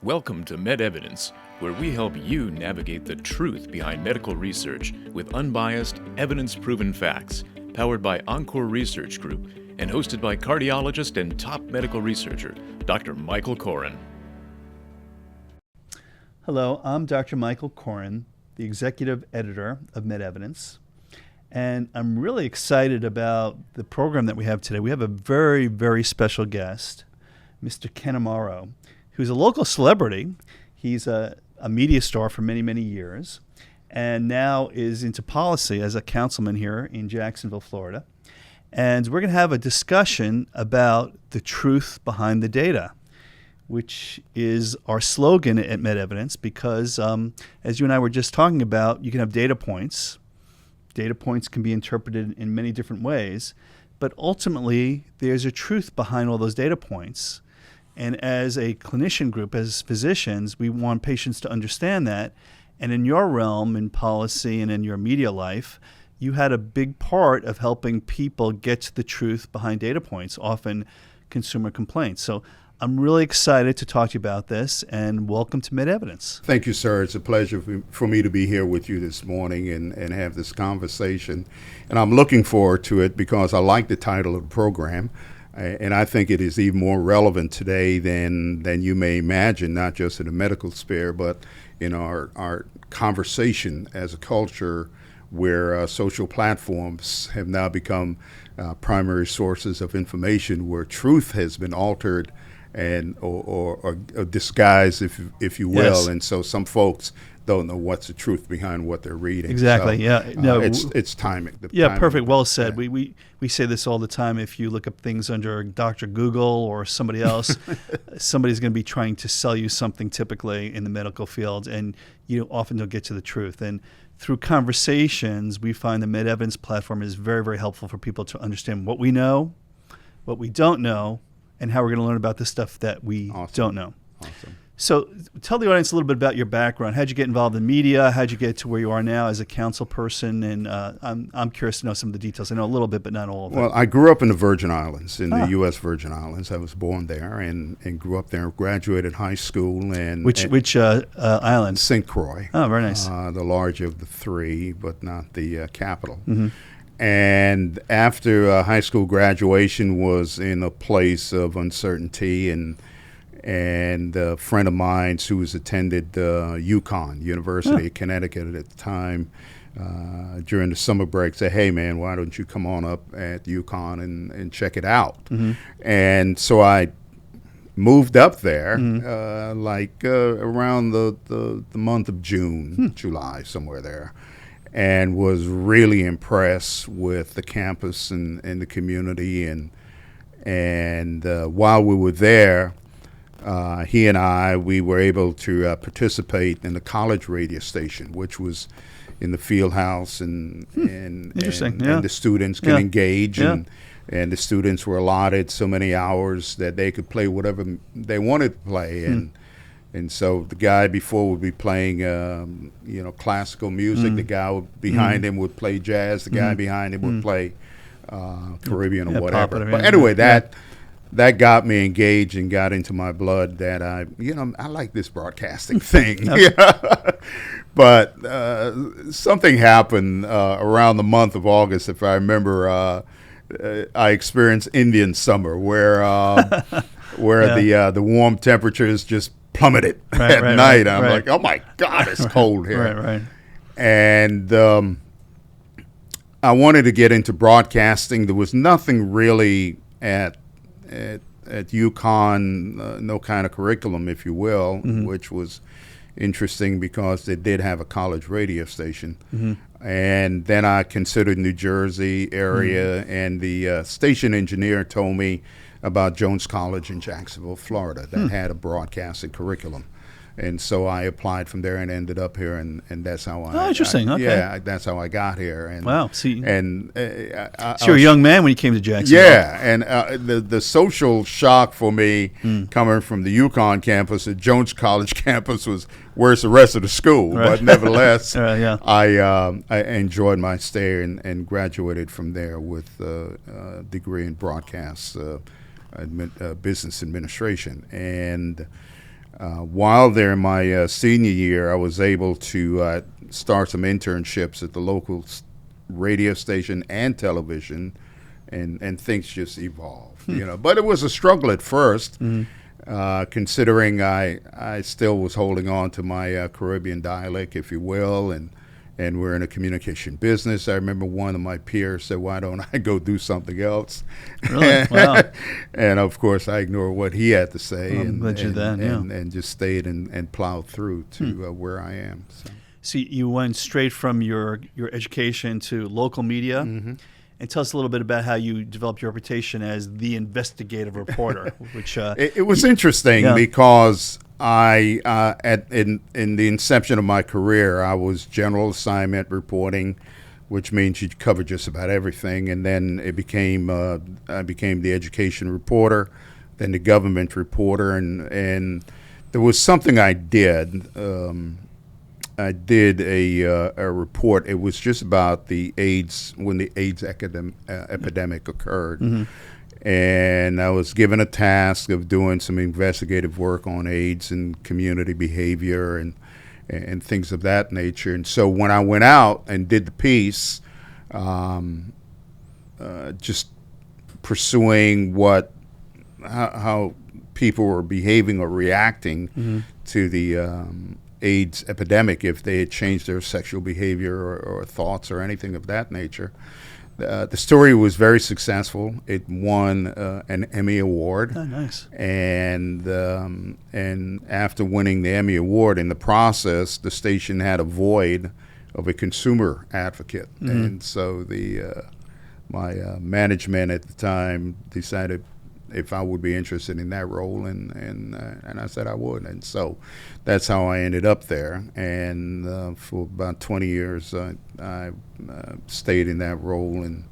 Welcome to MedEvidence, where we help you navigate the truth behind medical research with unbiased, evidence-proven facts, powered by Encore Research Group, and hosted by cardiologist and top medical researcher, Dr. Michael Koren. Hello, I'm Dr. Michael Koren, the executive editor of MedEvidence, and I'm really excited about the program that we have today. We have a very, very special guest, Mr. Ken Amaro, who's a local celebrity. He's a media star for many, many years, and now is into policy as a councilman here in Jacksonville, Florida. And we're going to have a discussion about the truth behind the data, which is our slogan at MedEvidence, because as you and I were just talking about, you can have data points. Data points can be interpreted in many different ways, but ultimately there's a truth behind all those data points. And as a clinician group, as physicians, we want patients to understand that. And in your realm, in policy and in your media life, you had a big part of helping people get to the truth behind data points, often consumer complaints. So I'm really excited to talk to you about this, and welcome to MedEvidence. Thank you, sir. It's a pleasure for me to be here with you this morning and have this conversation. And I'm looking forward to it because I like the title of the program. And I think it is even more relevant today than you may imagine, not just in the medical sphere, but in our conversation as a culture where social platforms have now become primary sources of information, where truth has been altered and or disguised, if you will. Yes. And so some folks don't know what's the truth behind what they're reading. Exactly. So, no, it's timing. Timing. Perfect. Well said. Yeah. We say this all the time. If you look up things under Dr. Google or somebody else, somebody's going to be trying to sell you something, typically in the medical field, and you often don't get to the truth. And through conversations, we find the MedEvidence platform is very, very helpful for people to understand what we know, what we don't know, and how we're going to learn about the stuff that we don't know. Awesome. So tell the audience a little bit about your background. How'd you get involved in media? How'd you get to where you are now as a council person? And I'm curious to know some of the details. I know a little bit, but not all of it. Well, I grew up in the Virgin Islands, in the U.S. Virgin Islands. I was born there and grew up there, graduated high school. Which island? St. Croix. Oh, very nice. The larger of the three, but not the capital. Mm-hmm. And after high school graduation was in a place of uncertainty, and a friend of mine who was attended UConn, University of Connecticut at the time, during the summer break, said, "Hey, man, why don't you come on up at UConn and check it out?" Mm-hmm. And so I moved up there, Mm-hmm. Around the month of June, July, somewhere there, and was really impressed with the campus and the community. And while we were there, he and we were able to Interesting. in the college radio station, which was in the field house, and the students can engage, and the students were allotted so many hours that they could play whatever they wanted to play. And so the guy before would be playing, classical music. The guy behind him would play jazz. The guy behind him would play Caribbean or whatever. Popular, but anyway, that got me engaged and got into my blood that I like this broadcasting thing. But something happened around the month of August, if I remember. I experienced Indian summer, where the warm temperatures just plummeted at night. I'm like, oh my God, it's cold here. Right. And I wanted to get into broadcasting. There was nothing really at UConn, no kind of curriculum, if you will, which was interesting because they did have a college radio station. And then I considered New Jersey area, and the station engineer told me about Jones College in Jacksonville, Florida, that had a broadcasting curriculum. And so I applied from there and ended up here, and that's how I. Oh, interesting. Okay. Yeah, that's how I got here. And wow. So you're a young man when you came to Jacksonville. Yeah, and the social shock for me coming from the UConn campus, the Jones College campus was where's the rest of the school. Right. But nevertheless, I enjoyed my stay and graduated from there with a degree in broadcast business administration. And While there in my senior year, I was able to start some internships at the local radio station and television, and things just evolved, But it was a struggle at first, considering I still was holding on to my Caribbean dialect, if you will, and we're in a communication business. I remember one of my peers said, "Why don't I go do something else?" Really? Wow. And of course, I ignored what he had to say, and just stayed and plowed through to where I am. So you went straight from your education to local media. And tell us a little bit about how you developed your reputation as the investigative reporter, which it was interesting because I in the inception of my career, I was general assignment reporting, which means you cover just about everything, and then it became I became the education reporter, then the government reporter, and there was something I did. I did a report. It was just about the AIDS, when the AIDS epidemic occurred. And I was given a task of doing some investigative work on AIDS and community behavior and things of that nature. And so when I went out and did the piece, just pursuing how people were behaving or reacting to the AIDS epidemic, if they had changed their sexual behavior or thoughts or anything of that nature. The story was very successful. It won an Emmy Award. Oh, nice. And after winning the Emmy Award, in the process, the station had a void of a consumer advocate. And so my management at the time decided if I would be interested in that role, and I said I would, and so that's how I ended up there. And for about 20 years, I stayed in that role, and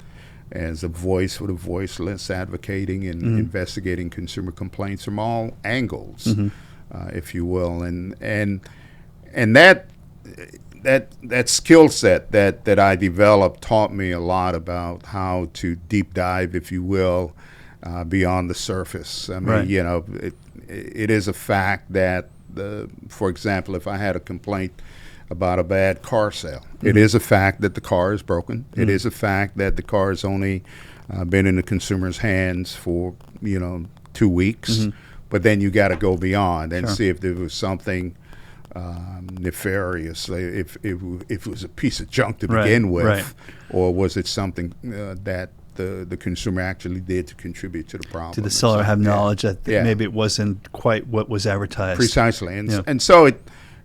as a voice for the voiceless, advocating and investigating consumer complaints from all angles, if you will, and that skill set that I developed taught me a lot about how to deep dive, if you will, beyond the surface. I mean, it is a fact that, for example, if I had a complaint about a bad car sale, it is a fact that the car is broken. It is a fact that the car has only been in the consumer's hands for 2 weeks. But then you got to go beyond and see if there was something nefarious, if it was a piece of junk to begin with, or was it something that the consumer actually did to contribute to the problem. Did the seller have knowledge that maybe it wasn't quite what was advertised? Precisely. And so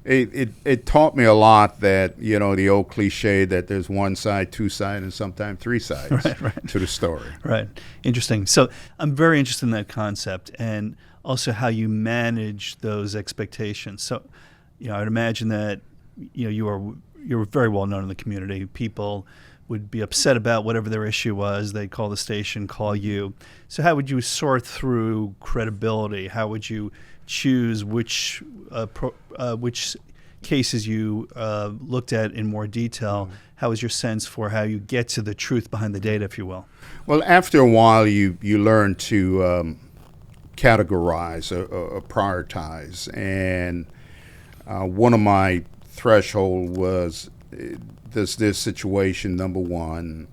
it taught me a lot that, the old cliche that there's one side, two sides, and sometimes three sides to the story. Right. Interesting. So I'm very interested in that concept and also how you manage those expectations. So, I would imagine that, you're very well known in the community. People would be upset about whatever their issue was. They'd call the station, call you. So how would you sort through credibility? How would you choose which cases you looked at in more detail? How was your sense for how you get to the truth behind the data, if you will? Well, after a while, you learn to categorize or prioritize. And one of my threshold was, does this situation, number one,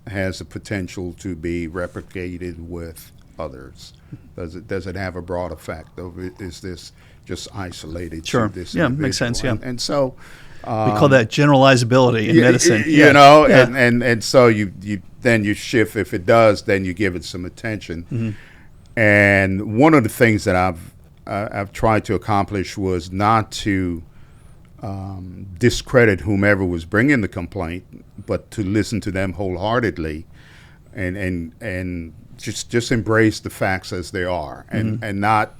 has the potential to be replicated with others? Does it have a broad effect? Or is this just isolated to this individual? Makes sense, And so we call that generalizability in medicine. And so you shift. If it does, then you give it some attention. And one of the things that I've tried to accomplish was not to discredit whomever was bringing the complaint, but to listen to them wholeheartedly, and just embrace the facts as they are, and not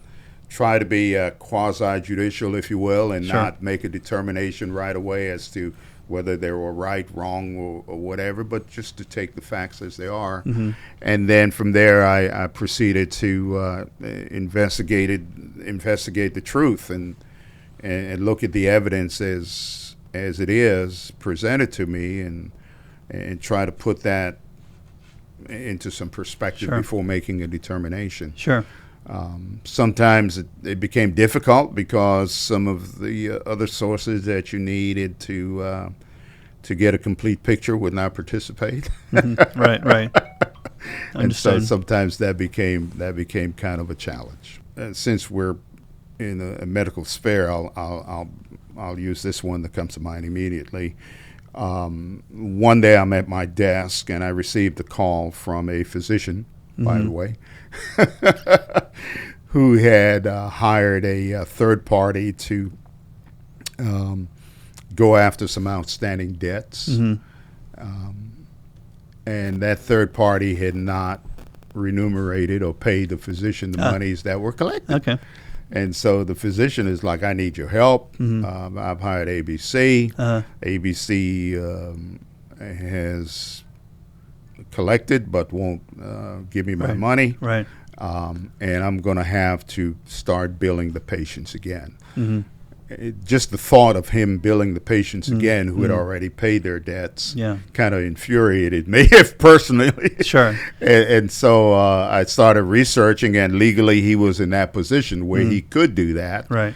try to be quasi-judicial, if you will, and not make a determination right away as to whether they were right, wrong, or whatever, but just to take the facts as they are. And then from there, I proceeded to investigate the truth and look at the evidence as it is presented to me, and try to put that into some perspective before making a determination. Sometimes it became difficult because some of the other sources that you needed to get a complete picture would not participate. Right. And so sometimes that became kind of a challenge. Since we're in a medical sphere, I'll use this one that comes to mind immediately. One day I'm at my desk and I received a call from a physician, by the way, who had hired a third party to go after some outstanding debts. And that third party had not remunerated or paid the physician the monies that were collected. Okay. And so the physician is like, I need your help. I've hired ABC. ABC has collected but won't give me my money. Right. And I'm going to have to start billing the patients again. Just the thought of him billing the patients again who had already paid their debts kind of infuriated me personally. Sure. And so I started researching, and legally he was in that position where he could do that. Right.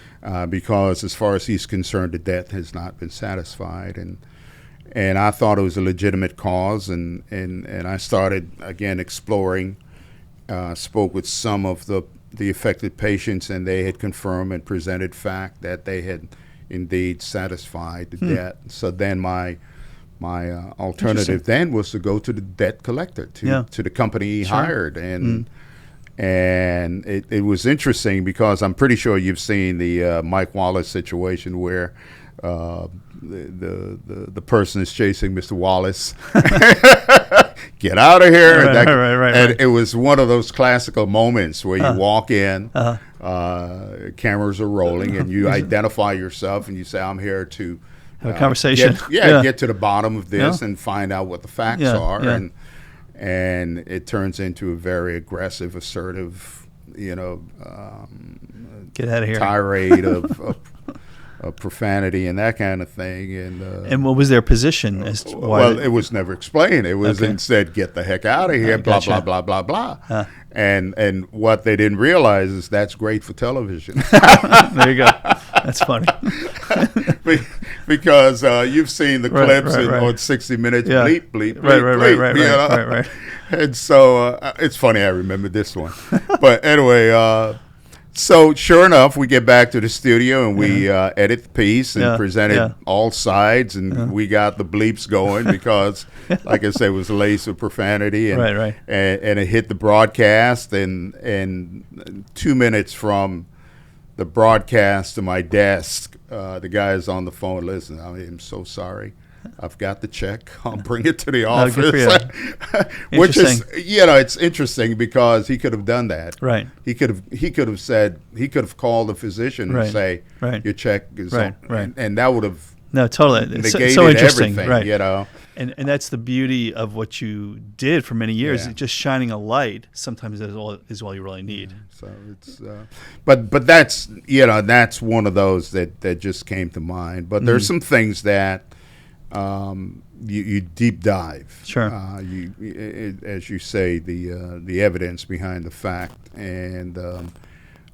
Because as far as he's concerned, the debt has not been satisfied. And I thought it was a legitimate cause, and I started, again, exploring, spoke with some of the affected patients, and they had confirmed and presented fact that they had indeed satisfied the debt. So then my alternative then was to go to the debt collector, to the company he hired. And it was interesting because I'm pretty sure you've seen the Mike Wallace situation where the person is chasing Mr. Wallace. Get out of here. Right. And it was one of those classical moments where you walk in, cameras are rolling, and you identify yourself and you say, I'm here to have a conversation. Get to the bottom of this and find out what the facts are. Yeah. And it turns into a very aggressive, assertive, get out of here tirade of profanity and that kind of thing. And what was their position as to why? Well, it was never explained. It was instead, get the heck out of here, blah, blah, blah, blah, blah. And what they didn't realize is that's great for television. There you go. That's funny. Because you've seen the clips on 60 Minutes, bleep, bleep, bleep, right. And so it's funny, I remember this one. But anyway, so sure enough, we get back to the studio and we edit the piece and presented all sides, and we got the bleeps going because, like I said, it was laced with profanity, and and it hit the broadcast. And 2 minutes from the broadcast to my desk, the guy is on the phone. Listen, I am so sorry. I've got the check. I'll bring it to the office. Which is, it's interesting because he could have done that. Right. He could have called the physician and say, your check is on. And that would have negated so interesting. everything, And that's the beauty of what you did for many years. Just shining a light sometimes is all you really need. So it's, but that's that's one of those that just came to mind. But there's some things that you deep dive. Sure. As you say, the evidence behind the fact. And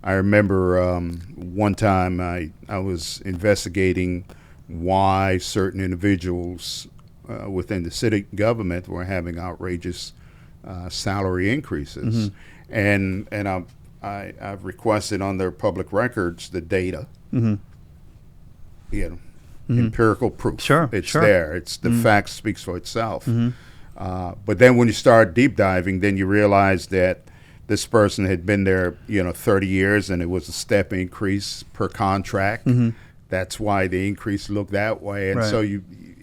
I remember one time I was investigating why certain individuals within the city government were having outrageous salary increases, and I've requested on their public records the data. Empirical proof. It's there. It's the fact speaks for itself. But then when you start deep diving, then you realize that this person had been there, 30 years, and it was a step increase per contract. That's why the increase looked that way, and so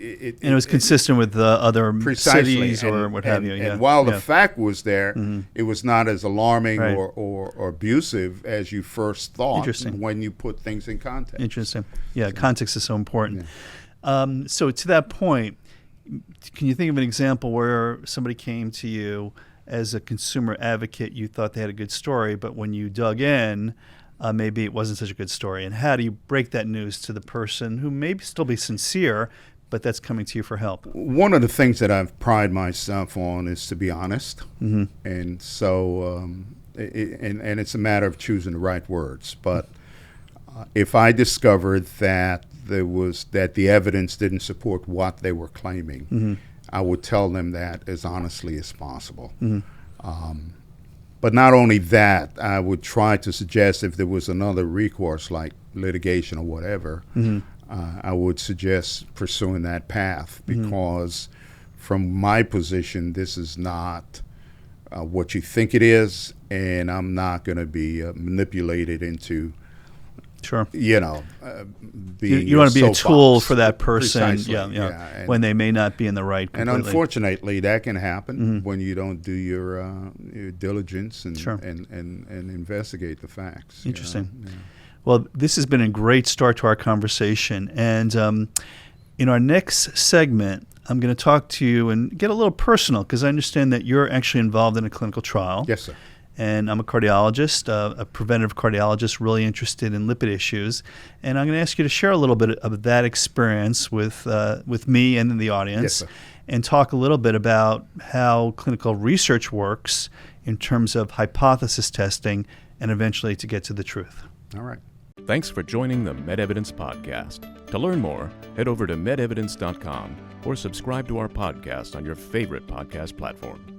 it was consistent with the other cities or what have you. And while the fact was there, it was not as alarming or abusive as you first thought when you put things in context. Interesting. Yeah, context is so important. So to that point, can you think of an example where somebody came to you as a consumer advocate, you thought they had a good story, but when you dug in, maybe it wasn't such a good story? And how do you break that news to the person who may still be sincere, but that's coming to you for help? One of the things that I've prided myself on is to be honest. And so and it's a matter of choosing the right words. But if I discovered that the evidence didn't support what they were claiming, I would tell them that as honestly as possible. But not only that, I would try to suggest if there was another recourse like litigation or whatever, I would suggest pursuing that path, because from my position, this is not what you think it is, and I'm not going to be manipulated into, Sure. being you want to be a tool soapbox. for that person, Precisely, and when they may not be in the right And completely. unfortunately, that can happen when you don't do your diligence and, Sure. and investigate the facts. Interesting. Yeah. Well, this has been a great start to our conversation. And in our next segment, I'm going to talk to you and get a little personal, because I understand that you're actually involved in a clinical trial. Yes, sir. And I'm a cardiologist, a preventive cardiologist, really interested in lipid issues. And I'm going to ask you to share a little bit of that experience with me and in the audience, Yes, sir. and talk a little bit about how clinical research works in terms of hypothesis testing and eventually to get to the truth. All right. Thanks for joining the MedEvidence podcast. To learn more, head over to medevidence.com or subscribe to our podcast on your favorite podcast platform.